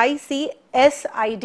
ICSID,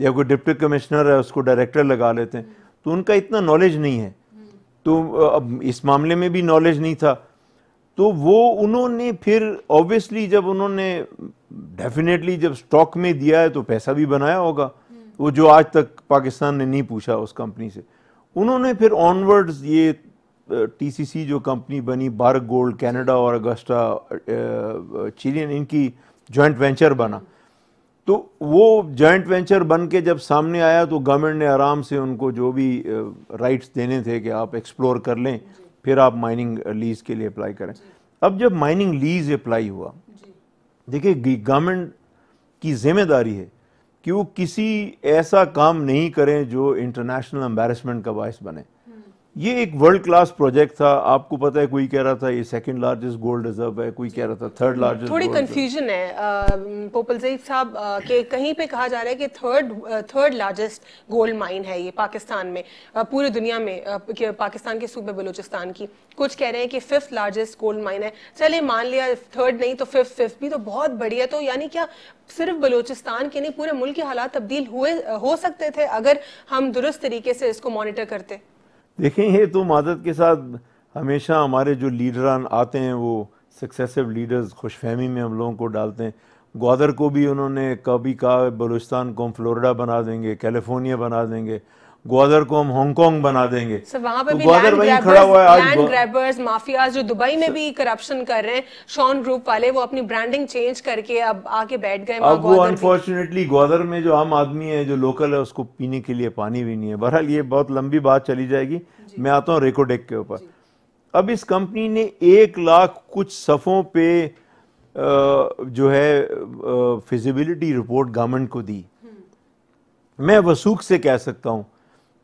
یا کوئی deputy commissioner ہے اس کو ڈائریکٹر لگا لیتے ہیں, تو ان کا اتنا نالج نہیں ہے, تو اب اس معاملے میں بھی نالج نہیں تھا. تو وہ انہوں نے پھر اوبیسلی جب انہوں نے ڈیفینیٹلی جب سٹاک میں دیا ہے تو پیسہ بھی بنایا ہوگا, وہ جو آج تک پاکستان نے نہیں پوچھا اس کمپنی سے. انہوں نے پھر آنورڈز یہ ٹی سی سی جو کمپنی بنی, بارک گولڈ کینیڈا اور اگسٹا چیلین, ان کی جوائنٹ وینچر بنا. تو وہ جوائنٹ وینچر بن کے جب سامنے آیا تو گورنمنٹ نے آرام سے ان کو جو بھی رائٹس دینے تھے کہ آپ ایکسپلور کر لیں, پھر آپ مائننگ لیز کے لیے اپلائی کریں. اب جب مائننگ لیز اپلائی ہوا, دیکھیں گورنمنٹ کی ذمہ داری ہے کہ وہ کسی ایسا کام نہیں کریں جو انٹرنیشنل امبیرسمنٹ کا باعث بنے. یہ ایک ورلڈ کلاس پروجیکٹ تھا, آپ کو پتہ ہے, کوئی کہہ رہا تھا یہ سیکنڈ لارجسٹ گولڈ ریزرو ہے, کوئی کہہ رہا تھا تھرڈ لارجسٹ. تھوڑی کنفیوژن ہے پوپل زئی صاحب کہ کہیں پہ کہا جا رہا ہے کہ تھرڈ لارجسٹ گولڈ مائن ہے یہ پاکستان میں, پوری دنیا میں, پاکستان کے صوبے بلوچستان کی. کچھ کہہ رہے ہیں کہ ففتھ لارجسٹ گولڈ مائن ہے. چلے مان لیا تھرڈ نہیں تو ففتھ بھی تو بہت بڑی ہے. تو یعنی کیا صرف بلوچستان کے نہیں پورے ملک کے حالات تبدیل ہو سکتے تھے اگر ہم درست طریقے سے اس کو مانیٹر کرتے؟ دیکھیں یہ تو معذرت کے ساتھ ہمیشہ ہمارے جو لیڈران آتے ہیں وہ سکسیسو لیڈرز خوش فہمی میں ہم لوگوں کو ڈالتے ہیں. گوادر کو بھی انہوں نے کبھی کہا بلوچستان کو ہم فلوریڈا بنا دیں گے, کیلیفورنیا بنا دیں گے, گوادر کو ہم ہانگ کانگ بنا دیں گے. وہاں پہ بھی گوادر وہیں کھڑا ہوا ہے. لینڈ گریبرز مافیاز جو دبئی میں بھی کرپشن کر رہے ہیں, شان گروپ والے, وہ اپنی برانڈنگ چینج کر کے اب آ کے بیٹھ گئے. اب وہ انفارچونیٹلی گوادر میں جو عام آدمی ہے جو لوکل ہے اس کو پینے کے لیے پانی بھی نہیں ہے. بہرحال یہ بہت لمبی بات چلی جائے گی, میں آتا ہوں ریکوڈیک کے اوپر. اب اس کمپنی نے 1 لاکھ کچھ صفوں پہ جو ہے فیزیبلٹی رپورٹ گورنمنٹ کو دی. میں وثوق سے کہہ سکتا ہوں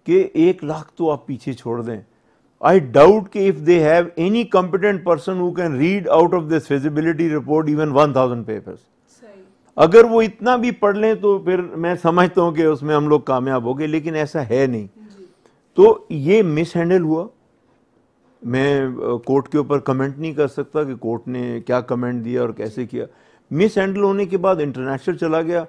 کہ 1 لاکھ تو آپ پیچھے چھوڑ دیں. I doubt کہ if they have any competent person who can read out of this feasibility report even 1000 papers. اگر وہ اتنا بھی پڑھ لیں تو پھر میں سمجھتا ہوں کہ اس میں ہم لوگ کامیاب ہو گئے, لیکن ایسا ہے نہیں. تو یہ مس ہینڈل ہوا. میں کورٹ کے اوپر کمنٹ نہیں کر سکتا کہ کورٹ نے کیا کمنٹ دیا اور کیسے کیا. مس ہینڈل ہونے کے بعد انٹرنیشنل چلا گیا.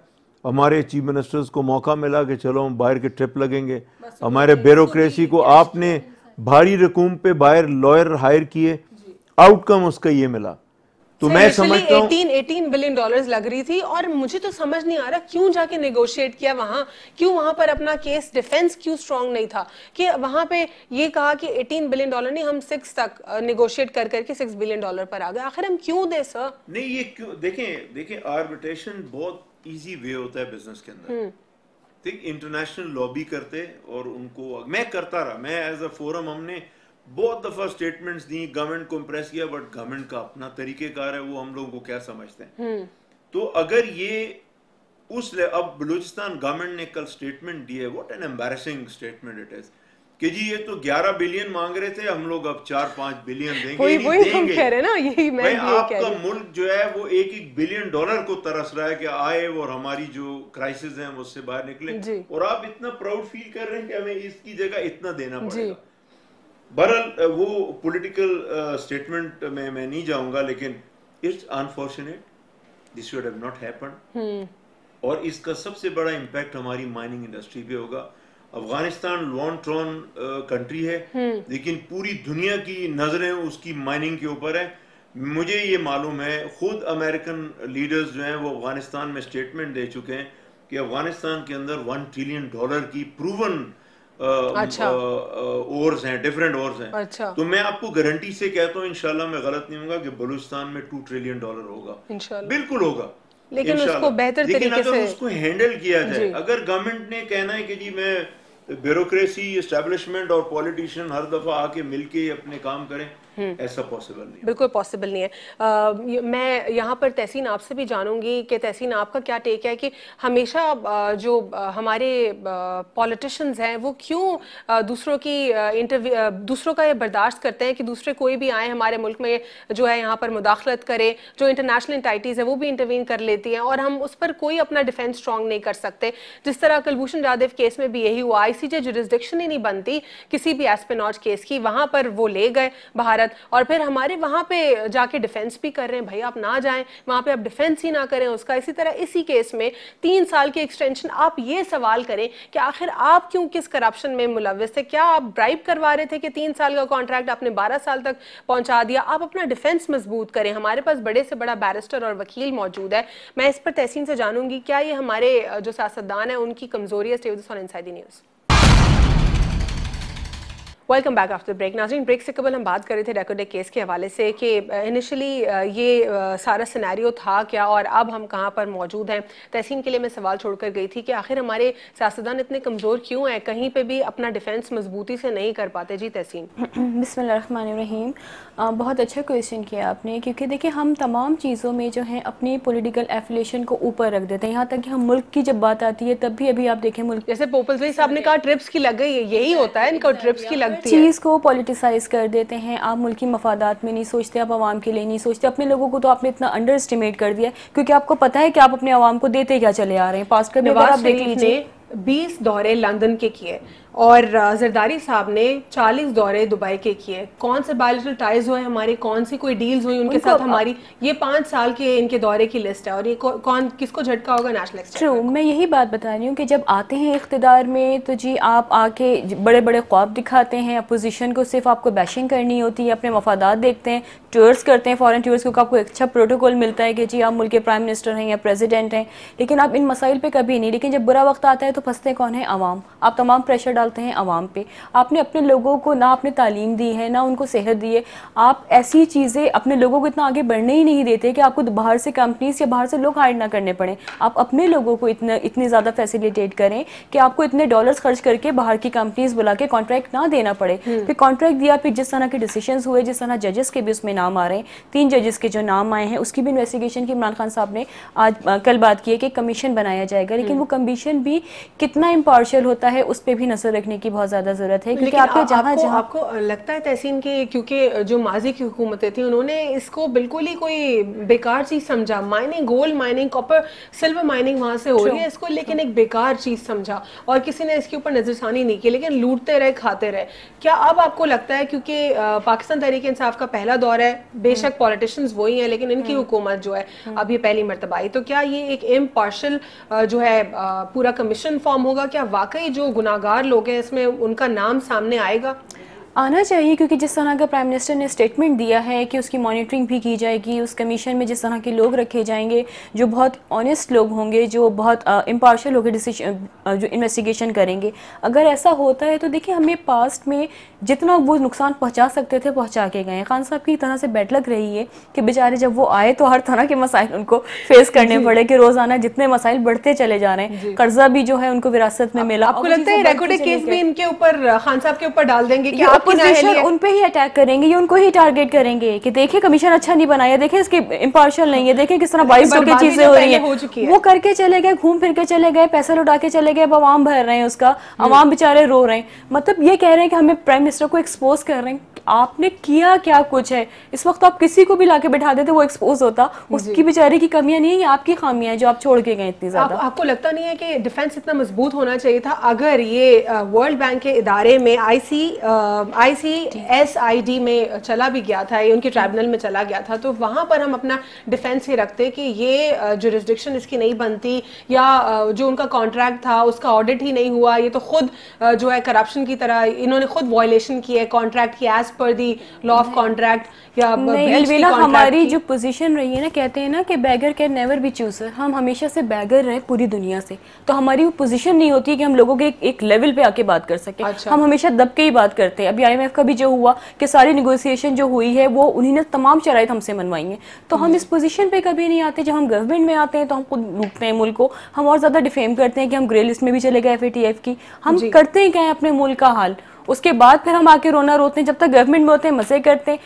ہمارے چیف منسٹرز کو موقع ملا کہ چلو ہم باہر کے ٹرپ لگیں گے. ہمارے بیوروکریسی کو آپ نے بھاری رقوم پہ باہر لائر ہائر کیے, آؤٹ کم اس کا یہ ملا. تو میں سمجھتا ہوں 18 بلین ڈالرز لگ رہی تھی, اور مجھے تو سمجھ نہیں آ رہا کیوں جا کے نیگوشیٹ کیا وہاں, کیوں وہاں پر اپنا کیس ڈیفینس کیوں اسٹرانگ نہیں تھا کہ وہاں پہ یہ کہا کہ 18 بلین ڈالر نہیں, ہم 6 تک نیگوشیٹ کر کے 6 بلین ڈالر پر آ گئے. آخر ہم کیوں دیں سر؟ نہیں یہ کیوں, دیکھیں آربیٹریشن بہت ایزی وے ہوتا ہے بزنس کے اندر. ٹھیک, انٹرنیشنل لابی کرتے اور ان کو میں کرتا رہا, میں ایز اے فورم ہم نے بہت دفعہ سٹیٹمنٹس دی, گورنمنٹ کو امپریس کیا, بٹ گورنمنٹ کا اپنا طریقہ کار ہے, وہ ہم لوگوں کو کیا سمجھتے ہیں. تو اگر یہ اس اب بلوچستان گورنمنٹ نے کل سٹیٹمنٹ دی ہے, what an embarrassing statement it is کہ جی یہ تو 11 بلین مانگ رہے تھے, ہم لوگ اب 4-5 بلین دیں گے. آپ کا ملک جو ہے وہ 1 بلین ڈالر کو ترس رہا ہے کہ آئے اور ہماری جو کرائسس ہیں اس سے باہر نکلے, اور آپ اتنا پراؤڈ فیل کر رہے ہیں کہ ہمیں اس کی جگہ اتنا دینا پڑے گا. بہرحال وہ پولیٹیکل سٹیٹمنٹ میں نہیں جاؤں گا, لیکن it's unfortunate, this should have not happened. اور اس کا سب سے بڑا امپیکٹ ہماری مائننگ انڈسٹری پہ ہوگا. افغانستان لون ٹرون کنٹری ہے, لیکن پوری دنیا کی نظریں اس کی مائننگ کے اوپر ہیں. مجھے یہ معلوم ہے, خود امریکن لیڈرز جو ہیں وہ افغانستان میں سٹیٹمنٹ دے چکے ہیں کہ افغانستان کے اندر $1 ٹریلین کی پروون اورز ہیں, ڈیفرنٹ اورز ہیں. تو میں آپ کو گارنٹی سے کہتا ہوں, انشاءاللہ میں غلط نہیں ہوں گا, کہ بلوچستان میں $2 ٹریلین ہوگا, بالکل ہوگا. لیکن اس کو بہتر طریقے سے, اگر اس کو ہینڈل کیا جائے, اگر گورنمنٹ نے کہنا ہے کہ جی میں بیوروکریسی اسٹیبلشمنٹ اور پولیٹیشین ہر دفعہ آ کے مل کے اپنے کام کریں, ایسا پاسبل نہیں, بالکل پاسبل نہیں ہے. میں یہاں پر تحسین آپ سے بھی جانوں گی کہ تحسین آپ کا کیا ٹیک ہے کہ ہمیشہ جو ہمارے پولیٹیشنز ہیں وہ کیوں دوسروں کا یہ برداشت کرتے ہیں کہ دوسرے کوئی بھی آئیں ہمارے ملک میں جو ہے یہاں پر مداخلت کرے, جو انٹرنیشنل انٹائٹیز ہیں وہ بھی انٹروین کر لیتی ہیں, اور ہم اس پر کوئی اپنا ڈیفینس اسٹرانگ نہیں کر سکتے. جس طرح کلبھوشن جادو کیس میں بھی یہی ہوا, ICJ جورسڈکشن ہی نہیں بنتی کسی بھی ایسپیناج کیس کی, وہاں پر وہ لے گئے بھارت عدالت اور پھر ہمارے وہاں پہ جا کے ڈیفینس بھی کر رہے ہیں. بھائی آپ نہ جائیں وہاں پہ, آپ ڈیفینس ہی نہ کریں اس کا. اسی طرح اسی کیس میں 3 سال کی ایکسٹینشن. آپ یہ سوال کریں کہ آخر آپ کیوں کس کرپشن میں ملوث تھے؟ کیا آپ برائب کروا رہے تھے کہ 3 سال کا کانٹریکٹ آپ نے 12 سال تک پہنچا دیا؟ آپ اپنا ڈیفینس مضبوط کریں. ہمارے پاس بڑے سے بڑا بیرسٹر اور وکیل موجود ہے. میں اس پر تحسین سے جانوں گی کیا یہ ہمارے جو سیاستدان ہیں ان کی کمزوری ہے؟ Stay with us on inside the news. Welcome back after break. ناظرین, بریک سے قبل ہم بات کر رہے تھے ریکو ڈیک کیس کے حوالے سے کہ انیشلی یہ سارا سینیریو تھا کیا اور اب ہم کہاں پر موجود ہیں. تحسین کے لیے میں سوال چھوڑ کر گئی تھی کہ آخر ہمارے سیاستدان اتنے کمزور کیوں ہیں, کہیں پہ بھی اپنا ڈیفینس مضبوطی سے نہیں کر پاتے؟ جی تحسین. بسم اللہ الرحمن الرحیم. بہت اچھا کویشچن کیا آپ نے, کیونکہ دیکھیں ہم تمام چیزوں میں جو ہیں اپنی پولیٹیکل ایفیلیشن کو اوپر رکھ دیتے ہیں. یہاں تک کہ ہم ملک کی جب بات آتی ہے تب بھی ابھی آپ دیکھیں ملک, جیسے پوپلز بھائی صاحب نے کہا ٹرپس کی لگ گئی ہے, یہی ہوتا ہے ان کو, ٹرپس کی لگتی ہے. چیز کو پولیٹیسائز کر دیتے ہیں. آپ ملکی مفادات میں نہیں سوچتے, آپ عوام کے لیے نہیں سوچتے. اپنے لوگوں کو تو آپ نے اتنا انڈر اسٹیمیٹ کر دیا کیونکہ آپ کو پتہ ہے کہ آپ اپنے عوام کو دیتے کیا چلے آ رہے ہیں. پاسٹ کا بھی اگر آپ دیکھ لیجیے 20 دورے لندن کے کیے اور زرداری صاحب نے 40 دورے دبئی کے کیے. کون سے بائلیٹرل ٹائز ہوئے ہمارے, کون سی کوئی ڈیلز ہوئی ان کے ساتھ ہماری؟ یہ 5 سال کے ان کے دورے کی لسٹ ہے اور یہ کون کس کو جھٹکا ہوگا؟ National exchange. ٹرو, میں یہی بات بتا رہی ہوں کہ جب آتے ہیں اقتدار میں تو جی آپ آ کے بڑے بڑے خواب دکھاتے ہیں. اپوزیشن کو صرف آپ کو بیشنگ کرنی ہوتی ہے, اپنے مفادات دیکھتے ہیں, ٹورس کرتے ہیں فارن ٹورس, کیونکہ آپ کو ایک اچھا پروٹوکول ملتا ہے کہ جی آپ ملک کے پرائم منسٹر ہیں یا پریزیڈنٹ ہیں, لیکن آپ ان مسائل پہ کبھی نہیں. لیکن جب برا وقت آتا ہے تو پھنستے کون ہیں؟ عوام. آپ تمام پریشر ڈالتے ہیں عوام پہ. آپ نے اپنے لوگوں کو نہ اپنے تعلیم دی ہے نہ ان کو صحت دی ہے. آپ ایسی چیزیں اپنے لوگوں کو اتنا آگے بڑھنے ہی نہیں دیتے کہ آپ کو باہر سے کمپنیز یا باہر سے لوگ ہائر نہ کرنے پڑیں. آپ اپنے لوگوں کو اتنے زیادہ فیسیلیٹیٹ کریں کہ آپ کو اتنے ڈالرز خرچ کر کے باہر کی کمپنیز بلا کے کانٹریکٹ نہ دینا پڑے. پھر کانٹریکٹ دیا, پھر جس طرح کے ڈیسیشنز ہوئے, جس طرح ججز کے بھی اس میں نام آ رہے ہیں, 3 ججز کے جو نام آئے ہیں اس کی بھی انویسٹیگیشن کی عمران خان صاحب نے آج کل بات کی ہے کہ کمیشن بنایا جائے گا. لیکن وہ کمیشن بھی کتنا امپارشل ہوتا ہے اس پہ بھی نظر رکھنے کی بہت زیادہ ضرورت ہے. کیونکہ آپ کو لگتا ہے تحسین کہ کیونکہ جو ماضی کی حکومتیں تھیں انہوں نے اس کو بالکل ہی کوئی بیکار چیز سمجھا. Mining, gold mining, copper silver mining وہاں سے ہو رہی ہے, اس کو لیکن ایک بیکار چیز سمجھا اور کسی نے اس کے اوپر نظر ثانی نہیں کی, لیکن لوٹتے رہے, کھاتے رہے. کیا اب آپ کو لگتا ہے کیونکہ پاکستان تحریک انصاف کا پہلا دور ہے, بے شک پولیٹیشنز وہی ہیں لیکن ان کی حکومت جو ہے اب یہ پہلی مرتبہ آئی, تو کیا یہ ایک امپارشل جو ہے پورا کمیشن فارم ہوگا؟ کیا واقعی جو گناہگار لوگ ہیں اس میں ان کا نام سامنے آئے گا؟ آنا چاہیے, کیونکہ جس طرح کا پرائم منسٹر نے اسٹیٹمنٹ دیا ہے کہ اس کی مانیٹرنگ بھی کی جائے گی, اس کمیشن میں جس طرح کے لوگ رکھے جائیں گے جو بہت آنیسٹ لوگ ہوں گے, جو بہت امپارشل ہو کے جو انویسٹیگیشن کریں گے. اگر ایسا ہوتا ہے تو دیکھیں ہمیں پاسٹ میں جتنا وہ نقصان پہنچا سکتے تھے پہنچا کے گئے. خان صاحب کی طرح سے بیٹ لگ رہی ہے کہ بیچارے جب وہ آئے تو ہر طرح کے مسائل ان کو فیس کرنے پڑے کہ روزانہ جتنے مسائل بڑھتے چلے جا رہے ہیں. قرضہ بھی جو ہے ان کو وراثت میں ملا. آپ کو لگتا ہے ریکو ڈیک کیس بھی ان کے اوپر, خان صاحب کے اوپر ڈال دیں گے کہ اپوزیشن ان پہ ہی اٹیک کریں گے یا ان کو ہی ٹارگیٹ کریں گے کہ دیکھیں کمیشن اچھا نہیں بنایا, دیکھیں اس کی امپارشل نہیں ہے, دیکھیں کس طرح 22 ہو کے چیزیں ہو رہی ہیں. وہ کر کے چلے گئے, گھوم پھر کے چلے گئے, پیسہ لوٹا کے چلے گئے, اب عوام بھر رہے ہیں اس کا, عوام بیچارے رو رہے ہیں. مطلب یہ کہہ رہے ہیں کہ ہمیں پرائم منسٹر کو ایکسپوز کر رہے ہیں آپ نے کیا کیا کچھ ہے. اس وقت آپ کسی کو بھی لا کے بٹھا دیتے وہ ایکسپوز ہوتا. اس کی بیچارے کی کمیاں نہیں ہیں, یہ آپ کی خامیاں ہیں جو آپ چھوڑ کے گئے اتنی زیادہ. آپ کو لگتا نہیں ہے کہ ڈیفینس اتنا مضبوط ہونا چاہیے تھا؟ اگر یہ ورلڈ بینک کے ادارے میں ICSID میں چلا بھی گیا تھا, یہ ان کے ٹرائبونل میں چلا گیا تھا, تو وہاں پر ہم اپنا ڈیفینس ہی رکھتے کہ یہ جورسڈکشن اس کی نہیں بنتی, یا جو ان کا کانٹریکٹ تھا اس کا آڈٹ ہی نہیں ہوا, یہ تو خود جو ہے کرپشن کی طرح انہوں نے خود وائلیشن کی ہے کانٹریکٹ کی as per the law of contract. نہیں, ہماری جو پوزیشن رہی ہے نا, کہتے ہیں نا کہ beggar can never be chooser, ہم ہمیشہ سے بیگر رہے پوری دنیا سے, تو ہماری وہ پوزیشن نہیں ہوتی کہ ہم لوگوں کے ایک لیول پہ آ کے بات کر سکیں. ہم ہمیشہ دب کے ہی بات کرتے ہیں. ابھی IMF کا بھی جو ہوا کہ ساری نیگوسیشن جو ہوئی ہے وہ انہی نے تمام شرائط ہم سے منوائی ہیں, تو ہم اس پوزیشن پہ کبھی نہیں آتے. جب ہم گورنمنٹ میں آتے ہیں تو ہم خود لوٹتے ہیں ملک کو, ہم اور زیادہ ڈیفیم کرتے ہیں کہ ہم گرے لسٹ میں بھی چلے گئے FATF کی, ہم کرتے ہیں کیا اپنے ملک کا حال. اس کے بعد پھر ہم آ کے رونا روتے ہیں. جب تک گورنمنٹ میں ہوتے ہیں مزے کرتے ہیں,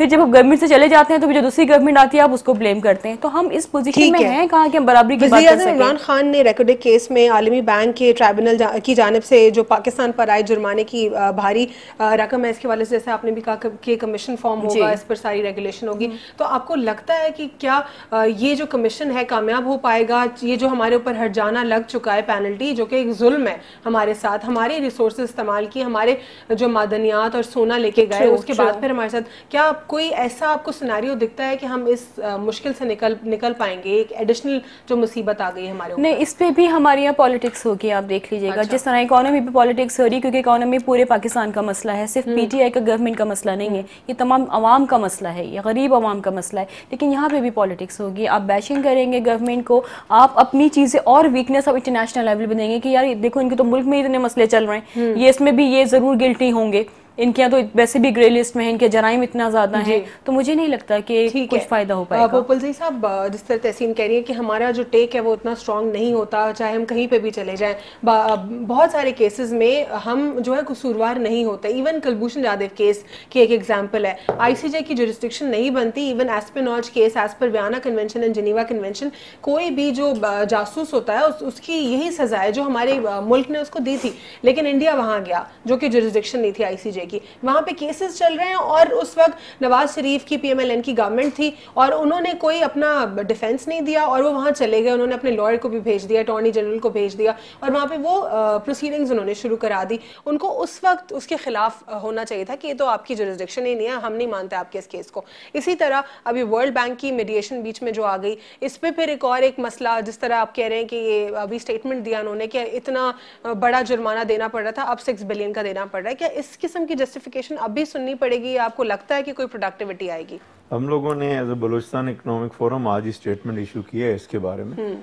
پھر جب آپ گورنمنٹ سے چلے جاتے ہیں تو جو دوسری گورنمنٹ آتی ہے آپ اس کو بلیم کرتے ہیں. تو ہم اس پوزیشن میں ہیں کہاں کہ ہم برابری کی بات کر سکیں. عمران خان نے ریکارڈ کیس میں عالمی بینک کے ٹرائبونل کی جانب سے جو پاکستان پر آئے جرمانے کی بھاری رقم ہے, اس کے والے سے جیسے آپ نے بھی کہا کہ کمیشن فارم ہوگا, اس پر ساری ریگولیشن ہوگی, تو آپ کو لگتا ہے کہ کیا یہ جو کمیشن ہے کامیاب ہو پائے گا؟ یہ جو ہمارے اوپر ہر جانا لگ چکا ہے پینلٹی, جو کہ ایک ظلم ہے ہمارے ساتھ, ہمارے ریسورسز استعمال کی, ہمارے جو معدنیات اور سونا لے کے گئے, اس کے بعد پھر ہمارے ساتھ, کیا کوئی ایسا آپ کو سیناریو دکھتا ہے کہ ہم اس مشکل سے نکل پائیں گے؟ ایک ایڈیشنل جو مصیبت آ گئی ہے ہمارے اوپر. نہیں, اس پہ بھی ہمارے یہاں پالیٹکس ہوگی, آپ دیکھ لیجیے گا. جس طرح اکانومی پہ پالیٹکس ہو رہی, کیونکہ اکانومی پورے پاکستان کا مسئلہ ہے, صرف پی ٹی آئی کا گورنمنٹ کا مسئلہ نہیں ہے, یہ تمام عوام کا مسئلہ ہے, یہ غریب عوام کا مسئلہ ہے. لیکن یہاں پہ بھی پالیٹکس ہوگی. آپ بیشنگ کریں گے گورنمنٹ کو, آپ اپنی چیزیں اور ویکنیس آپ انٹرنیشنل لیول پہ دیں گے کہ یار دیکھو ان کے تو ملک میں اتنے مسئلے چل رہے ہیں, یہ اس میں بھی یہ ضرور گلٹی ہوں گے, ان کے تو ویسے بھی گرے لسٹ میں ہیں, ان کے جرائم اتنا زیادہ ہیں. تو مجھے نہیں لگتا کہ کچھ فائدہ ہو پائے گا. پوپل صاحب, جس طرح تحسین کہہ رہی ہے کہ ہمارا جو ٹیک ہے وہ اتنا اسٹرانگ نہیں ہوتا, چاہے ہم کہیں پہ بھی چلے جائیں, بہت سارے کیسز میں ہم جو ہے قصوروار نہیں ہوتے. ایون کلبھوشن جادیو کیس کی ایک ایگزامپل ہے, آئی سی جے کی جورسڈکشن نہیں بنتی. Even espionage case, as per Vienna Convention and Geneva Convention, کوئی بھی جو جاسوس ہوتا ہے اس کی یہی سزا ہے جو ہمارے ملک نے اس کو دی تھی, لیکن انڈیا وہاں گیا جو کہ جورسڈکشن نہیں تھی آئی سی جے کی, وہاں پہ کیسز چل رہے ہیں, اور اس وقت نواز شریف کی پی ایم ایل این کی گورنمنٹ تھی, اور انہوں نے کوئی اپنا ڈیفینس نہیں دیا, اور وہ وہاں چلے گئے, انہوں نے اپنے لائر کو بھی بھیج دیا, اٹارنی جنرل کو بھیج دیا, اور وہاں پہ وہ پروسیڈنگز انہوں نے شروع کرا دی. ان کو اس وقت اس کے خلاف ہونا چاہیے تھا کہ یہ تو آپ کی جورسڈکشن ہی نہیں ہے, ہم نہیں مانتے آپ کے اس کیس کو. اسی طرح ابھی ورلڈ بینک کی میڈیشن بیچ میں جو آ گئی, اس پہ پھر ایک اور ایک مسئلہ, جس طرح آپ کہہ رہے ہیں کہ یہ ابھی اسٹیٹمنٹ دیا انہوں نے کہ اتنا بڑا جرمانہ دینا پڑ رہا تھا, اب 6 بلین کا دینا پڑ رہا ہے, کیا اس قسم کی جسٹیفیکیشن اب بھی سننی پڑے گی؟ آپ کو لگتا ہے کہ کوئی پروڈکٹیوٹی آئے گی؟ ہم لوگوں نے as a Balochistan economic forum آج ہی اسٹیٹمنٹ ایشو کیا ہے اس کے بارے میں,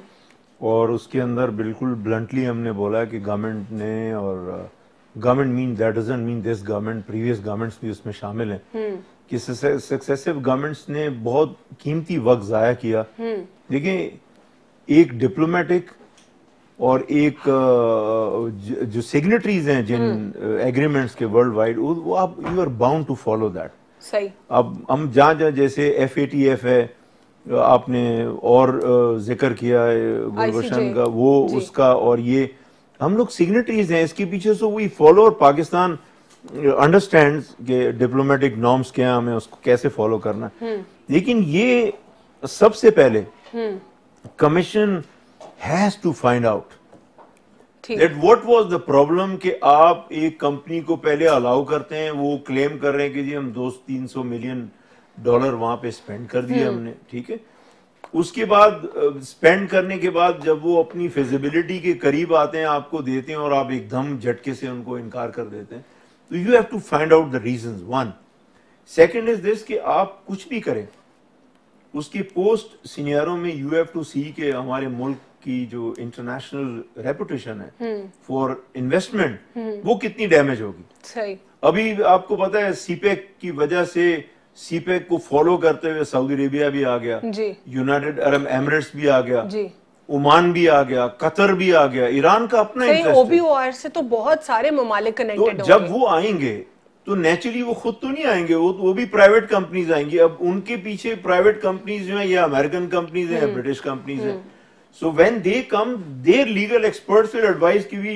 اور اس کے اندر بالکل بلنٹلی ہم نے بولا کہ گورنمنٹ نے, اور government mean that doesn't main this government, previous governments بھی اس میں شامل ہیں, کہ سکسیسو گورنمنٹس نے بہت قیمتی وقت ضائع کیا. دیکھیں, ایک ڈپلومیٹک اور ایک جو سگنیٹریز ہیں جن ایگریمنٹس کے ورلڈ وائڈ, وہ آپ you are bound to follow that. صحیح. اب ہم جہاں جیسے ایف اے ٹی ایف ہے, آپ نے اور ذکر کیا گلبشن کا, وہ اس کا, اور یہ ہم لوگ سگنیٹریز ہیں اس کے پیچھے, سو وی فالو, اور پاکستان انڈرسٹینڈز کہ ڈپلومیٹک نارمس کیا, ہمیں اس کو کیسے فالو کرنا. لیکن یہ سب سے پہلے commission has to find out that what was the problem کہ آپ ایک کمپنی کو پہلے الاؤ کرتے ہیں, وہ کلیم کر رہے ہیں کہ جی ہم $200-300 ملین وہاں پہ اسپینڈ کر دیے ہم نے, ٹھیک ہے. اس کے بعد اسپینڈ کرنے کے بعد جب وہ اپنی فیزیبلٹی کے قریب آتے ہیں, آپ کو دیتے ہیں, اور آپ ایک دم جھٹکے سے ان کو انکار کر دیتے ہیں, تو you have to find out the reasons. One second is this کہ آپ کچھ بھی کریں, اس کی پوسٹ سینیئروں میں یو ہیو ٹو سی کہ ہمارے ملک کی جو انٹرنیشنل ریپوٹیشن ہے فار انویسٹمنٹ, وہ کتنی ڈیمیج ہوگی. صحیح. ابھی آپ کو پتا ہے سی پیک کی وجہ سے, سی پیک کو فالو کرتے ہوئے سعودی عربیہ بھی آ گیا, یونائٹڈ عرب ایمریٹس بھی آ گیا, عمان بھی آ گیا, قطر بھی آ گیا, ایران کا اپنا انٹرسٹ ہے. سے تو بہت سارے ممالک کنیکٹڈ ہوں گے. جب وہ آئیں گے تو نیچرلی وہ خود تو نہیں آئیں گے, وہ بھی پرائیویٹ کمپنیز آئیں گی. اب ان کے پیچھے پرائیویٹ کمپنیز جو ہیں, یہ امریکن کمپنیز ہیں, برٹش کمپنیز ہیں. So when they come, their legal experts will advise کہ بھی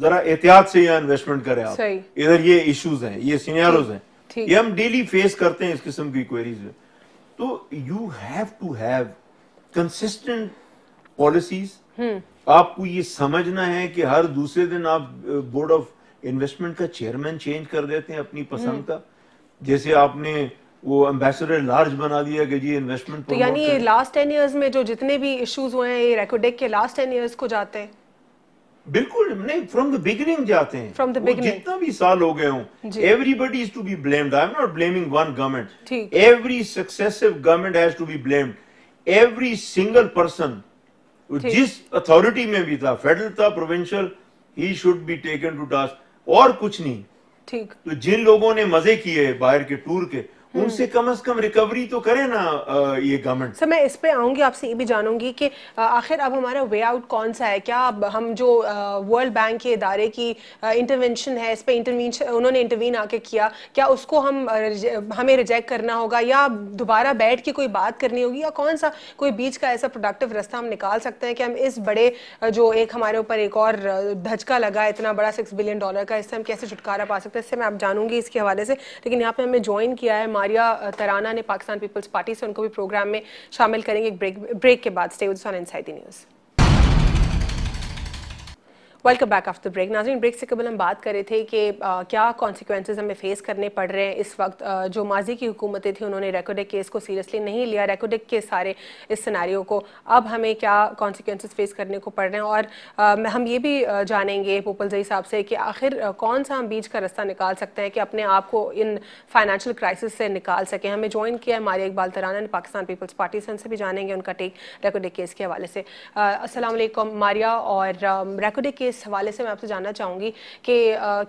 ذرا احتیاط سے یہاں انویسٹمنٹ کریں آپ, ادھر یہ ایشوز ہیں, یہ سینیاروز ہیں, یہ ہم ڈیلی فیس کرتے ہیں اس قسم کی کوئریز میں. تو you have to have consistent policies. آپ کو یہ سمجھنا ہے کہ ہر دوسرے دن آپ بورڈ آف انویسٹمنٹ کا چیئرمین چینج کر دیتے ہیں اپنی پسند کا, جیسے آپ نے وہ ایمبیسڈر لارج بنا دیا کہ جی انویسٹمنٹ. تو یعنی یہ لاسٹ 10 ایئرز میں جو جتنے بھی ایشوز ہوئے ہیں, یہ ریکوڈیک کے لاسٹ 10 ایئرز کو جاتے ہیں؟ بالکل نہیں, فرام دا بگننگ جاتے ہیں, جتنا بھی سال ہو گئے ہوں. Every is to be blamed. I am not blaming one government, every successive government has to be blamed. Every single person جس اتھارٹی میں بھی تھا, فیڈرل تھا, provincial, he should be taken to task, اور کچھ نہیں. ٹھیک. تو جن لوگوں نے مزے کیے باہر کے ٹور کے, ان سے کم از کم ریکوری تو کرے نا یہ گورنمنٹ. سر میں اس پہ آؤں گی, آپ سے یہ بھی جانوں گی کہ آخر اب ہمارا وے آؤٹ کون سا ہے. کیا ہم جو ورلڈ بینک کے ادارے کی انٹرونشن ہے, اس پہ انہوں نے انٹروین آ کے کیا, کیا اس کو ہمیں ریجیکٹ کرنا ہوگا, یا دوبارہ بیٹھ کے کوئی بات کرنی ہوگی, یا کون سا کوئی بیچ کا ایسا پروڈکٹیو راستہ ہم نکال سکتے ہیں کہ ہم اس بڑے جو ایک ہمارے اوپر ایک اور دھچکا لگا ہے اتنا بڑا $6 بلین کا, اس سے ہم کیسے چھٹکارا پا سکتے ہیں. اس سے میں آپ جانوں گی اس کے حوالے سے. لیکن یہاں پہ ہمیں جوائن کیا ہے ماریا ترانہ نے پاکستان پیپلز پارٹی سے, ان کو بھی پروگرام میں شامل کریں گے ایک بریک کے بعد. Stay with us on inside the news. Welcome back after break. ناظرین, بریک سے قبل ہم بات کر رہے تھے کہ کیا کانسیکوینسز ہمیں فیس کرنے پڑ رہے ہیں اس وقت. جو ماضی کی حکومتیں تھیں انہوں نے ریکوڈک کیس کو سیریسلی نہیں لیا, ریکوڈک کے سارے اس سیناریو کو. اب ہمیں کیا کانسیکوینسز فیس کرنے کو پڑ رہے ہیں, اور ہم یہ بھی جانیں گے پوپلزئی صاحب سے کہ آخر کون سا ہم بیچ کا راستہ نکال سکتے ہیں کہ اپنے آپ کو ان فائنینشیل کرائسس سے نکال سکیں. ہمیں جوائن کیا ہے ماریا اقبال ترانہ نے پاکستان پیپلز پارٹی سے, ان سے بھی جانیں گے ان کا ٹیک ریکوڈک کیس کے حوالے سے. السلام علیکم ماریا. اور ریکوڈک کیس حوالے سے میں آپ سے جاننا چاہوں گی کہ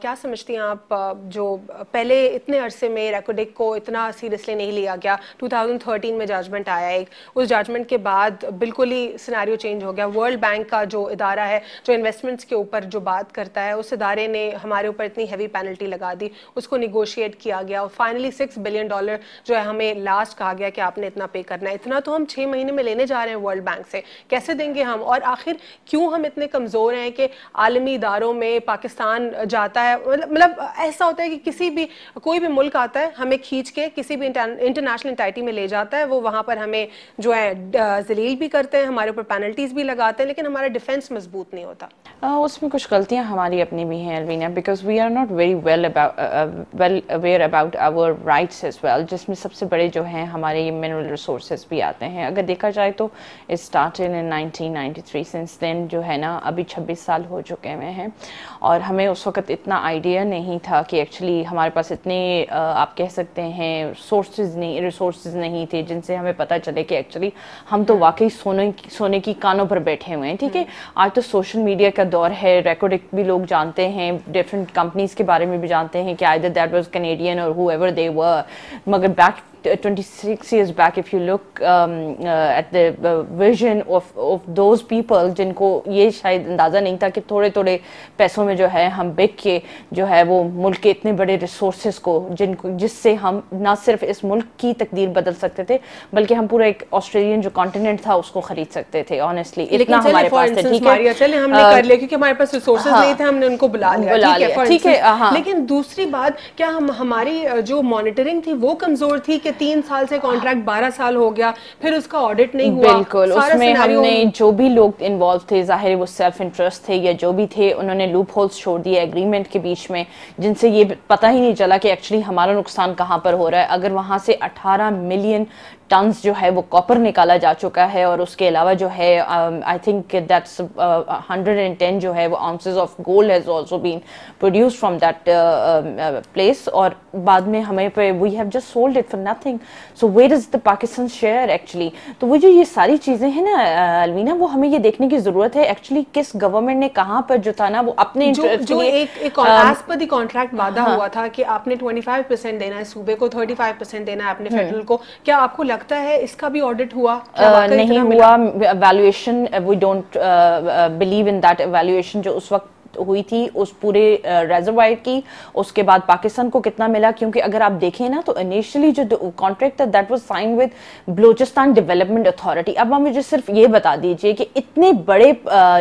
کیا سمجھتی ہیں آپ, جو پہلے اتنے عرصے میں ریکوڈک کو اتنا سیریسلی نہیں لیا گیا, 2013 میں ججمنٹ آیا ایک, اس ججمنٹ کے بعد بالکل ہی سیناریو چینج ہو گیا. ورلڈ بینک کا جو ادارہ ہے جو انویسٹمنٹس کے اوپر جو بات کرتا ہے, اس ادارے نے ہمارے اوپر اتنی ہیوی پینلٹی لگا دی, اس کو نیگوشیٹ کیا گیا, اور فائنلی $6 بلین جو ہے ہمیں لاسٹ کہا گیا کہ آپ نے اتنا پے کرنا ہے. اتنا تو ہم 6 مہینے میں لینے جا رہے ہیں ورلڈ بینک سے, کیسے دیں گے ہم؟ اور آخر کیوں ہم اتنے کمزور ہیں کہ عالمی اداروں میں پاکستان جاتا ہے, مطلب ایسا ہوتا ہے کہ کسی بھی کوئی بھی ملک آتا ہے ہمیں کھینچ کے کسی بھی انٹرنیشنل انٹائٹی میں لے جاتا ہے, وہ وہاں پر ہمیں جو ہے ذلیل بھی کرتے ہیں, ہمارے اوپر پینلٹیز بھی لگاتے ہیں, لیکن ہمارا ڈیفینس مضبوط نہیں ہوتا. اس میں کچھ غلطیاں ہماری اپنی بھی ہیں الوینا, because we are not very well aware about our rights as well, جس میں سب سے بڑے جو ہیں ہمارے منرل ریسورسز بھی آتے ہیں. اگر دیکھا جائے تو it started in 1993, since then جو ہے نا ابھی 26 سال ہو چکے ہوئے ہیں, اور ہمیں اس وقت اتنا آئیڈیا نہیں تھا کہ ایکچولی ہمارے پاس اتنے آپ کہہ سکتے ہیں ریسورسز نہیں تھے جن سے ہمیں پتہ چلے کہ ایکچولی ہم تو واقعی سونے کی کانوں پر بیٹھے ہوئے ہیں. ٹھیک ہے, آج تو سوشل میڈیا کا دور ہے, ریکوڈک بھی لوگ جانتے ہیں, ڈفرینٹ کمپنیز کے بارے میں بھی جانتے ہیں کہ either that was Canadian or whoever they were, مگر back 26 years back if you look at the vision of those people جن کو یہ شاید اندازہ نہیں تھا کہ تھوڑے تھوڑے پیسوں میں جو ہے ہم بک کے جو ہے وہ ملک کے اتنے بڑے ریسورسز کو جس سے ہم نہ صرف اس ملک کی تقدیر بدل سکتے تھے بلکہ ہم پورا ایک آسٹریلین جو کانٹیننٹ تھا اس کو خرید سکتے تھے. آنیسٹلی اتنا ہمارے پاس تھا. ٹھیک ہے, چلے ہم نے کر لیا کیونکہ ہمارے پاس ریسورسز نہیں تھے, ہم نے ان کو بلا لیا. ٹھیک ہے, لیکن دوسری بات, کیا ہماری جو مانیٹرنگ تھی وہ کمزور تھی کہ 3 سال سے کانٹریکٹ 12 سال ہو گیا, پھر اس کا آڈٹ نہیں ہوا؟ بالکل, اس میں ہم نے جو بھی لوگ انوالو تھے, ظاہر وہ سیلف انٹرسٹ تھے یا جو بھی تھے, انہوں نے لوپ ہولز چھوڑ دیے ایگریمنٹ کے بیچ میں, جن سے یہ پتہ ہی نہیں چلا کہ ایکچولی ہمارا نقصان کہاں پر ہو رہا ہے. اگر وہاں سے 18 ملین ٹنز جو ہے وہ کاپر نکالا جا چکا ہے, اور اس کے علاوہ جو ہے آئی تھنک دیٹس 110 جو ہے وہ ounces of gold has also been produced from that place, اور بعد میں ہمیں پہ we have just sold it for nothing. So where is the Pakistan share actually? تو وہ جو یہ ساری چیزیں ہیں نا الوینا, وہ ہمیں یہ دیکھنے کی ضرورت ہے ایکچولی کس گورنمنٹ نے کہاں پر جو تھا نا وہ اپنے جو ایک ایز پر دی کانٹریکٹ وعدہ ہوا تھا کہ آپ نے 25% دینا ہے صوبے کو, 35% دینا ہے اپنے فیڈرل کو, کیا آپ کو لگتا ہے اس کا بھی آڈٹ ہوا؟ نہیں ہوا. Evaluation we don't believe in that evaluation جو اس وقت ہوئی تھی اس پورے ریزروائر کی, اس کے بعد پاکستان کو کتنا ملا, کیونکہ اگر آپ دیکھیں نا تو انیشلی جو کانٹریکٹ تھا that was sign with Balochistan development authority. اب آپ مجھے صرف یہ بتا دیجئے کہ اتنے بڑے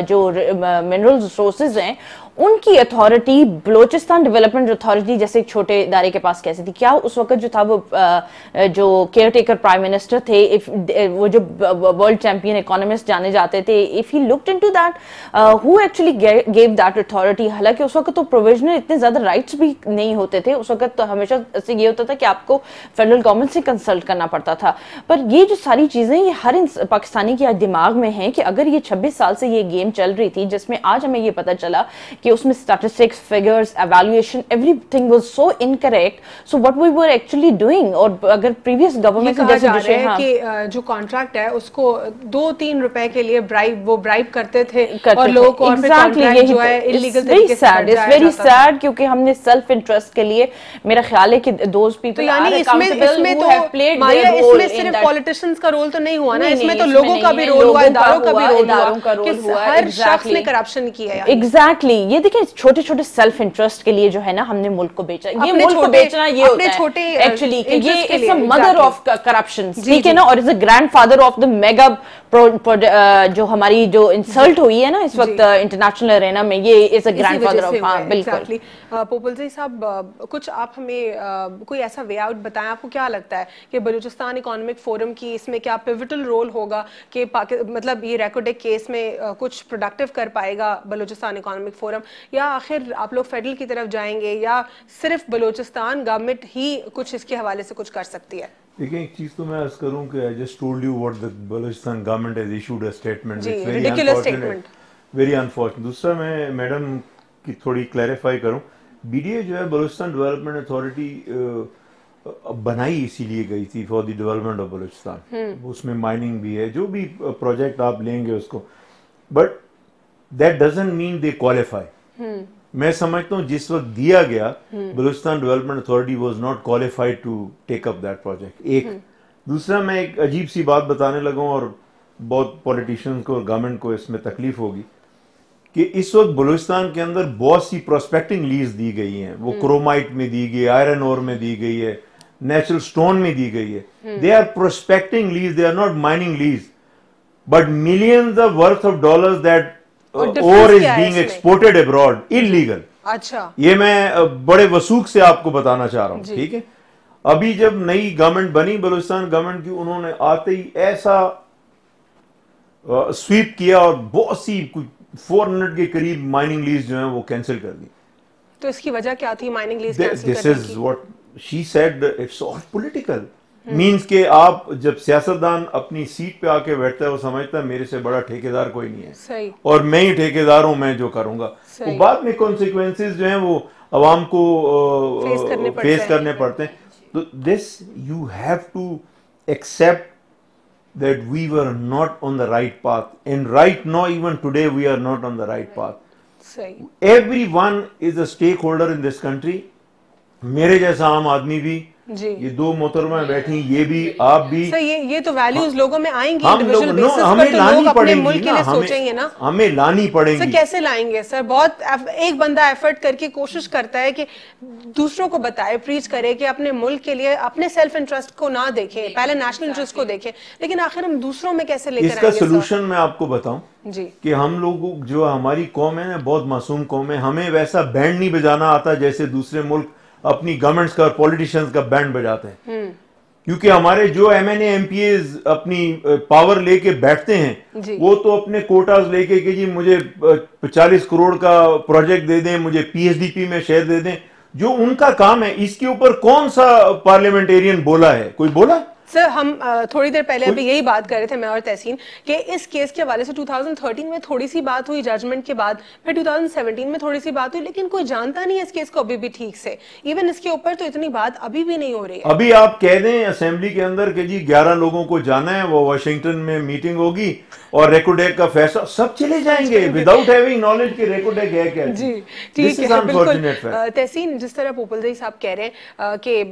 جو منرل ریسورسز ہیں ان کی اتھارٹی بلوچستان ڈیولپمنٹ اتھارٹی جیسے ایک چھوٹے ادارے کے پاس کیسے تھی؟ کیا اس وقت جو تھا وہ جو کیئر ٹیکر پرائم منسٹر تھے, وہ جو ورلڈ چیمپئن اکانومسٹ جانے جاتے تھے, if he looked into that who actually give that authority? حالانکہ اس وقت تو پروویژنل اتنے زیادہ رائٹس بھی نہیں ہوتے تھے, اس وقت تو ہمیشہ سے یہ ہوتا تھا کہ آپ کو فیڈرل گورنمنٹ سے کنسلٹ کرنا پڑتا تھا. پر یہ جو ساری چیزیں یہ ہر پاکستانی کے دماغ میں ہیں کہ اگر یہ 26 سال سے یہ گیم چل رہی تھی, جس میں آج ہمیں یہ پتہ چلا کہ اس میں statistics, figures, evaluation, everything was so incorrect. So what we were actually doing, اور اگر پریویس گورنمنٹ جیسے کہ جو کانٹریکٹ ہے اس کو 2-3 روپے کے لیے برائب کرتے تھے اور لوگوں کو جو ہے انلیگل طریقے سے ویری سیڈ, کیونکہ ہم نے سیلف انٹرسٹ کے لیے, میرا خیال ہے کہ دوز پیپل یعنی اس میں صرف پولیٹیشینز کا رول تو نہیں ہوا نا, اس میں تو لوگوں کا بھی رول ہوا, اداروں کا بھی رول ہوا, ہر شخص نے کرپشن کیا ہے. ایگزیکٹلی, یہ دیکھیں چھوٹے چھوٹے سیلف انٹرسٹ کے لیے جو ہے نا ہم نے ملک کو بیچا. یہ ملک کو بیچنا یہ ہوتا ہے ایکچولی کہ یہ it's a mother of corruption, ٹھیک ہے نا, اور it's a grandfather of the mega جو ہماری جو انسلٹ ہوئی ہے نا اس وقت انٹرنیشنل ارینا میں, یہ از اے گرینڈ فادر آف. ہاں بالکل. پوپل جی صاحب, کچھ آپ ہمیں کوئی ایسا وے آؤٹ بتائیں, آپ کو کیا لگتا ہے کہ بلوچستان اکنامک فورم کی اس میں کیا پیوٹل رول ہوگا کہ مطلب یہ ریکوڈیک کیس میں کچھ پروڈکٹیو کر پائے گا بلوچستان اکنامک فورم, یا آخر آپ لوگ فیڈرل کی طرف جائیں گے, یا صرف بلوچستان گورنمنٹ ہی کچھ اس کے حوالے سے کچھ کر سکتی ہے؟ دیکھیں ایک چیز تو میں عرض کروں کہ I just told you what the Balochistan government has issued a statement. It's very unfortunate, very unfortunate. دوسرا میں میڈم کی تھوڑی کلیریفائی کروں, BDA جو ہے بلوچستان ڈیولپمنٹ اتھارٹی بنائی اسی لیے گئی تھی for the development of Balochistan. اس میں مائننگ بھی ہے, جو بھی پروجیکٹ آپ لیں گے اس کو, but that doesn't mean they qualify. میں سمجھتا ہوں جس وقت دیا گیا Balochistan development authority was not qualified to take up that project. ایک دوسرا میں ایک عجیب سی بات بتانے لگا ہوں, اور بہت پولیٹیشینز کو اور گورنمنٹ کو اس میں تکلیف ہوگی, کہ اس وقت بلوچستان کے اندر بہت سی پروسپیکٹنگ لیز دی گئی ہیں. وہ کرومائٹ میں دی گئی, آئرن اور میں دی گئی ہے, نیچرل سٹون میں دی گئی ہے. They are prospecting lease, they are not mining lease, but millions of worth of dollars that اور is being exported abroad illegal. اچھا, یہ میں بڑے وثوق سے آپ کو بتانا چاہ رہا ہوں, ٹھیک ہے. ابھی جب نئی گورنمنٹ بنی بلوچستان گورنمنٹ کی, انہوں نے آتے ہی ایسا سویپ کیا اور بہت سی 400 کے قریب مائننگ لیز جو ہیں وہ کینسل کر دی. تو اس کی وجہ کیا تھی مائننگ لیز کینسل کرنے کی؟ This is what she said, it's all political. Means کہ آپ جب سیاستدان اپنی سیٹ پہ آ کے بیٹھتا ہے وہ سمجھتا ہے میرے سے بڑا ٹھیکیدار کوئی نہیں ہے, اور میں ہی ٹھیکیدار ہوں, میں جو کروں گا. وہ بعد میں کانسیکوینسز جو ہیں وہ عوام کو فیس کرنے پڑتے ہیں. تو this you have to accept that we were not on the right path, and right now even today we are not on the right path. Everyone is a stakeholder in this country. میرے جیسا عام آدمی بھی, یہ دو محترمہ بیٹھی, یہ بھی, آپ بھی. یہ تو ویلیوز لوگوں میں آئیں گی انڈیویجول بیسس پر, تو لوگ اپنے ملک کے لیے سوچیں گے نا, ہمیں لانی پڑیں گی. سر کیسے لائیں گے سر؟ بہت ایک بندہ ایفرٹ کر کے کوشش کرتا ہے کہ دوسروں کو بتائے, پریچ کرے کہ اپنے ملک کے لیے اپنے سیلف انٹرسٹ کو نہ دیکھیں, پہلے نیشنل انٹرسٹ کو دیکھیں, لیکن آخر ہم دوسروں میں کیسے لے کر آئیں گے؟ اس کا سلوشن میں آپ کو بتاؤں کہ ہم لوگ جو ہماری قوم ہے نا, بہت معصوم قوم ہے, ہمیں ویسا بینڈ نہیں بجانا آتا جیسے دوسرے ملک اپنی گورنمنٹس کا اور پولیٹیشنز کا بینڈ بجاتے ہیں. کیونکہ ہمارے جو MNA-MPAs اپنی پاور لے کے بیٹھتے ہیں, وہ تو اپنے کوٹاز لے کے کہ جی مجھے 40 کروڑ کا پروجیکٹ دے دیں, مجھے PSDP میں شیئر دے دیں, جو ان کا کام ہے. اس کے اوپر کون سا پارلیمنٹیرین بولا ہے؟ کوئی بولا؟ سر ہم تھوڑی دیر پہلے ابھی یہی بات کر رہے تھے میں اور تحسین, کہ اس کیس کے حوالے سے 2013 میں تھوڑی سی بات ہوئی ججمنٹ کے بعد, پھر 2017 میں تھوڑی سی بات ہوئی, لیکن کوئی جانتا نہیں ہے اس کیس کو ابھی بھی ٹھیک سے. ایون اس کے اوپر تو اتنی بات ابھی بھی نہیں ہو رہی ہے. ابھی آپ کہہ دیں اسمبلی کے اندر کہ جی 11 لوگوں کو جانا ہے, وہ واشنگٹن میں میٹنگ ہوگی اور ریکوڈیک کا فیصلہ, سب چلے جائیں گے وداؤٹ ہیونگ نالج کہ ریکوڈیک ہے کیا. جی ٹھیک ہے, بالکل. تحسین جس طرح پوپل جی صاحب کہہ رہے ہیں کہ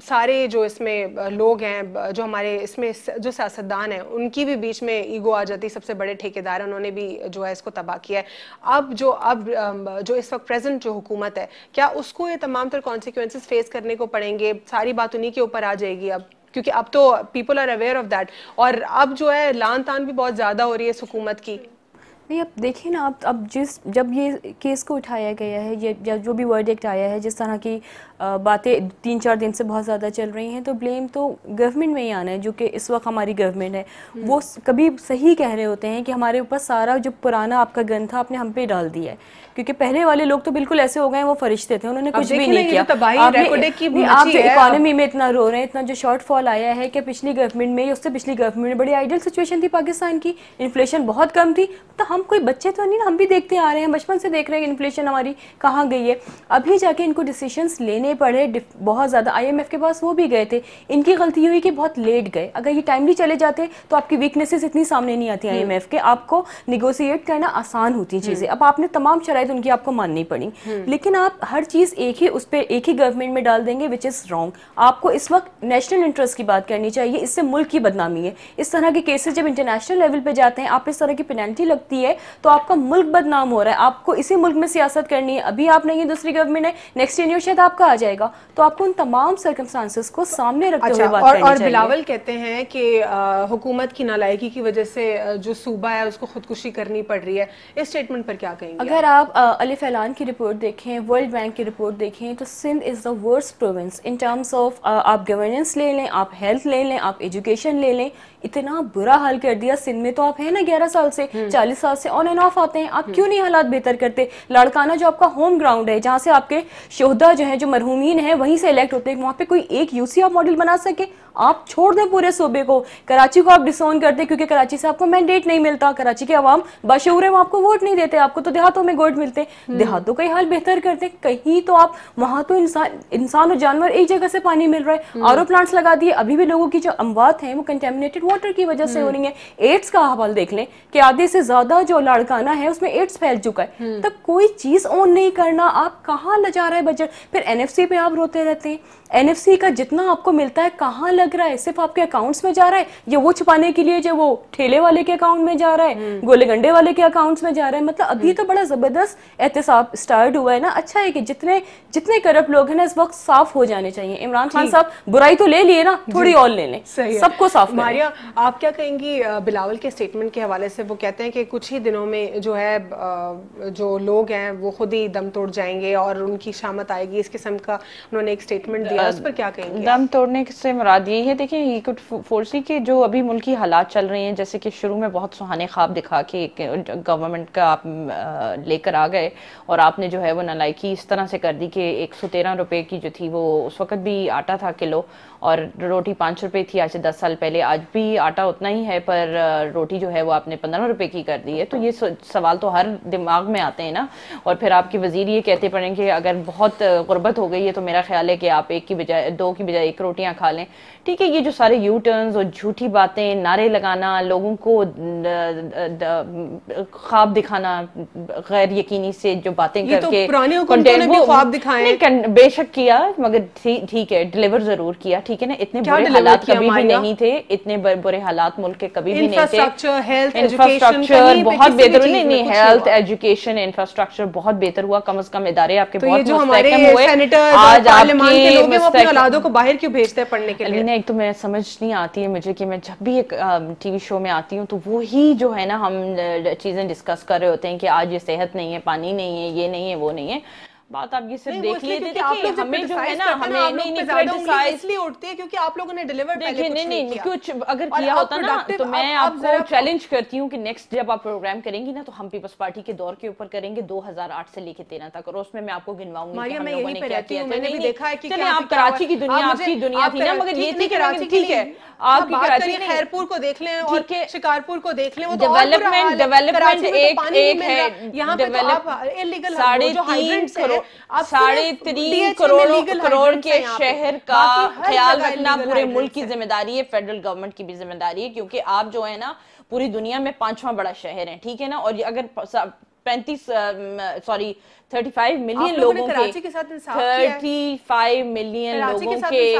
سارے جو اس میں لوگ ہیں, جو ہمارے اس میں جو سیاستدان ہیں, ان کی بھی بیچ میں ایگو آ جاتی, سب سے بڑے ٹھیکیدار ہیں, انہوں نے بھی جو ہے اس کو تباہ کیا ہے. اب جو اس وقت پریزنٹ جو حکومت ہے, کیا اس کو یہ تمام تر کانسیکوینسز فیس کرنے کو پڑیں گے؟ ساری بات انہی کے اوپر آ جائے گی اب, کیونکہ اب تو people are aware of that, اور اب جو ہے لان تان بھی بہت زیادہ ہو رہی ہے اس حکومت کی. نہیں اب دیکھیں نا, اب جب یہ کیس کو اٹھایا گیا ہے, یا جو بھی ورڈکٹ آیا ہے, جس طرح کی باتیں 3-4 دن سے بہت زیادہ چل رہی ہیں, تو بلیم تو گورنمنٹ میں ہی آنا ہے, جو کہ اس وقت ہماری گورنمنٹ ہے. وہ کبھی صحیح کہہ رہے ہوتے ہیں کہ ہمارے اوپر سارا جو پرانا آپ کا گن تھا آپ نے ہم پہ ڈال دیا ہے, کیونکہ پہلے والے لوگ تو بالکل ایسے ہو گئے ہیں, وہ فرشتے تھے, انہوں نے کچھ بھی نہیں کیا. آپ جو اکانومی میں اتنا رو رہے ہیں, اتنا جو شارٹ فال آیا ہے, کہ پچھلی گورنمنٹ میں, اس سے پچھلی گورنمنٹ میں بڑی آئیڈیل سچویشن تھی پاکستان کی, انفلیشن بہت کم تھی, تو ہم ہم کوئی بچے تو نہیں نا, ہم بھی دیکھتے آ رہے ہیں, بچپن سے دیکھ رہے ہیں کہ انفلیشن ہماری کہاں گئی ہے. ابھی جا کے ان کو ڈیسیشنس لینے پڑے بہت زیادہ. آئی ایم ایف کے پاس وہ بھی گئے تھے, ان کی غلطی ہوئی کہ بہت لیٹ گئے. اگر یہ ٹائملی چلے جاتے تو آپ کی ویکنیسز اتنی سامنے نہیں آتی آئی ایم ایف کے, آپ کو نیگوشیٹ کرنا آسان ہوتی ہیں چیزیں. اب آپ نے تمام شرائط ان کی آپ کو ماننی پڑی, لیکن آپ ہر چیز ایک ہی اس پہ ایک ہی گورنمنٹ میں ڈال دیں گے, وچ از رانگ. آپ کو اس وقت نیشنل انٹرسٹ کی بات کرنی چاہیے, اس سے ملک کی بدنامی ہے. اس طرح کے کیسز جب انٹرنیشنل لیول پہ جاتے ہیں, آپ اس طرح کی پینلٹی لگتی ہے تو آپ کا ملک بدنام ہو رہا ہے. آپ کو اسی ملک میں سیاست کرنی ہے, ابھی آپ نہیں, دوسری گورنمنٹ ہے, نیکسٹ ایئر شاید آپ کا آ جائے گا. تو آپ کو ان تمام سرکمسٹانسز کو سامنے رکھتے ہوئے بات کرنی چاہیے. اور بلاول کہتے ہیں کہ حکومت کی نالائکی کی وجہ سے جو صوبہ ہے اس کو خودکشی کرنی پڑ رہی ہے. اس اسٹیٹمنٹ پر کیا کہیں گے؟ اگر آپ الف اعلان کی رپورٹ دیکھیں, ورلڈ بینک کی رپورٹ دیکھیں, تو Sindh is the worst province in terms of, آپ گورننس لے لیں, آپ ہیلتھ لے لیں, آپ ایجوکیشن لے لیں, اتنا برا حال کر دیا سندھ میں. تو آپ ہیں نا 11 سال سے 40 سال سے آن اینڈ آف آتے ہیں, آپ کیوں نہیں حالات بہتر کرتے؟ لاڑکانہ جو آپ کا ہوم گراؤنڈ ہے, جہاں سے آپ کے شہدا جو ہیں, جو مرحومین ہیں, وہیں سے الیکٹ ہوتے ہیں, وہاں پہ کوئی ایک یو سی آپ ماڈل بنا سکے؟ آپ چھوڑ دیں پورے صوبے کو. کراچی کو آپ ڈسون کرتے کیونکہ کراچی سے آپ کو مینڈیٹ نہیں ملتا, کراچی کے عوام باشعور ہیں, وہ آپ کو ووٹ نہیں دیتے, آپ کو تو دیہاتوں میں ووٹ ملتے, دیہاتوں کا ہی حال بہتر کرتے. کہیں تو آپ وہاں تو انسان اور جانور ایک جگہ سے پانی مل رہا ہے, آر او پلانٹس لگا دیے. ابھی بھی لوگوں کی جو اموات ہیں وہ کنٹامنیٹڈ واٹر کی وجہ سے ہو رہی ہیں. ایڈس کا حوال دیکھ لیں کہ آدھے سے زیادہ جو لاڑکانہ ہے اس میں ایڈس پھیل چکا ہے. تب کوئی چیز اون نہیں کرنا, آپ کہاں لے جا رہا ہے بجٹ؟ پھر این ایف سی پہ آپ روتے رہتے ہیں. این ایف سی کا جتنا آپ کو ملتا ہے کہاں لگ رہا ہے؟ صرف آپ کے اکاؤنٹس میں جا رہا ہے, یا وہ چھپانے کے لیے جو وہ ٹھیلے والے کے اکاؤنٹ میں جا رہا ہے, گولے گنڈے والے کے اکاؤنٹس میں جا رہا ہے؟ مطلب ابھی تو بڑا زبردست احتساب سٹارٹ ہوا ہے نا. اچھا ہے کہ جتنے کرپٹ لوگ ہیں نا اس وقت صاف ہو جانے چاہیے. عمران خان صاحب برائی تو لے لیے نا, تھوڑی اور لے لیں, سب کو صاف کریں. ماریا, آپ کیا کہیں گی بلاول کے اسٹیٹمنٹ کے حوالے سے؟ وہ کہتے ہیں کہ کچھ ہی دنوں میں جو ہے جو لوگ ہیں وہ خود ہی دم توڑ جائیں گے اور ان کی شامت آئے گی, اس قسم کا انہوں نے ایک اسٹیٹمنٹ دیا, اس پر کیا کہیں گے؟ دم توڑنے سے مراد یہی ہے, دیکھیں ہی کڈ فورسی کے جو ابھی ملکی حالات چل رہے ہیں, جیسے کہ شروع میں بہت سہانے خواب دکھا کے گورنمنٹ کا آپ لے کر آ گئے, اور آپ نے جو ہے وہ نالائکی اس طرح سے کر دی کہ 113 روپے کی جو تھی وہ اس وقت بھی آٹا تھا کلو, اور روٹی 5 روپے تھی آج سے 10 سال پہلے. آج بھی آٹا اتنا ہی ہے, پر روٹی جو ہے وہ آپ نے 15 روپے کی کر دی ہے. تو یہ سوال تو ہر دماغ میں آتے ہیں نا. اور پھر آپ کے وزیر یہ کہتے پڑیں کہ اگر بہت غربت ہو گئی ہے تو میرا خیال ہے کہ آپ 1 کی بجائے 2 کی بجائے 1 روٹیاں کھا لیں. ٹھیک ہے, یہ جو سارے یو ٹرنز اور جھوٹی باتیں, نعرے لگانا, لوگوں کو خواب دکھانا غیر یقینی سے جو باتیں کر کے, پرانی حکومتوں نے بھی خواب دکھائے, بے شک کیا, مگر ٹھیک ہے ڈیلیور ضرور کیا. ٹھیک ہے نا, اتنے برے حالات کبھی بھی نہیں تھے, اتنے برے حالات ملک کے کبھی بھی نہیں تھے. انفراسٹرکچر بہت بہتر, نہیں ہیلتھ ایجوکیشن انفراسٹرکچر بہت بہتر ہوا, کم از کم ادارے آپ کے بہت مستحکم ہوئے. آج پارلیمان کے لوگ اپنے اولادوں کو باہر کیوں بھیجتے ہیں پڑھنے کے لیے؟ ایک تو میں سمجھ نہیں آتی ہے مجھے کہ میں جب بھی ایک ٹی وی شو میں آتی ہوں تو وہی جو ہے نا ہم چیزیں ڈسکس کر رہے ہوتے ہیں کہ آج یہ صحت نہیں ہے, پانی نہیں ہے, یہ نہیں ہے, وہ نہیں ہے. بات آپ یہ صرف دیکھ لیے تھے کہ ہمیں جو ہے نا ہمیں نہیں کرٹیسائز اس لیے اٹھتے ہیں کیونکہ آپ لوگوں نے ڈیلیور پہلے نہیں کچھ اگر کیا ہوتا نا تو میں آپ کو چیلنج کرتی ہوں کہ نیکسٹ جب آپ پروگرام کریں گی نا تو ہم پیپلز پارٹی کے دور کے اوپر کریں گے 2008 سے لے کے 13 تک, اور اس میں آپ کو گنواؤں گی کہ ہم لوگوں نے کیا کیا. میں نے بھی دیکھا ہے کہ چلیں آپ کراچی کی دنیا آپ کی دنیا تھی نا, مگر یہ تھی کہ ٹھیک ہے آپ کی کراچی خیرپور کو دیکھ لیں اور شکارپور کو دیکھ لیں, وہ ڈیولپمنٹ ایک ہے, یہاں پہ آپ انلیگل 3.5 کروڑ کے شہر کا خیال رکھنا پورے ملک کی ذمہ داری ہے, فیڈرل گورنمنٹ کی بھی ذمہ داری ہے, کیونکہ آپ جو ہے نا پوری دنیا میں 5واں بڑا شہر ہیں. ٹھیک ہے نا, اور اگر 35 ملین لوگوں کے 35 ملین لوگوں کے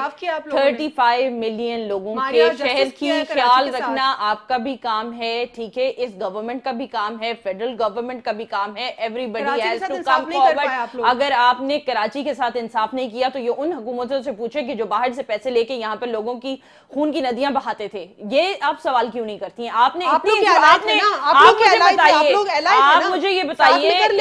35 ملین لوگوں کے شہر کی خیال رکھنا آپ کا بھی کام ہے. ٹھیک ہے, اس گورنمنٹ کا بھی کام ہے, فیڈرل گورنمنٹ کا بھی کام ہے. Everybody has to come forward. اگر آپ نے کراچی کے ساتھ انصاف نہیں کیا تو یہ ان حکومتوں سے پوچھے کہ جو باہر سے پیسے لے کے یہاں پہ لوگوں کی خون کی ندیاں بہاتے تھے, یہ آپ سوال کیوں نہیں کرتی ہیں؟ آپ مجھے یہ بتائیے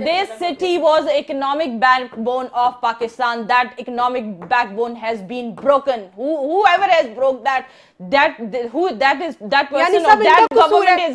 this city was economic backbone of Pakistan. That economic backbone has been broken. Whoever has broke that person or that government is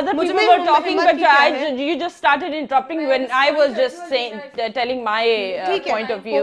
other people were talking, but you just started interrupting when I was just saying, telling my point of view.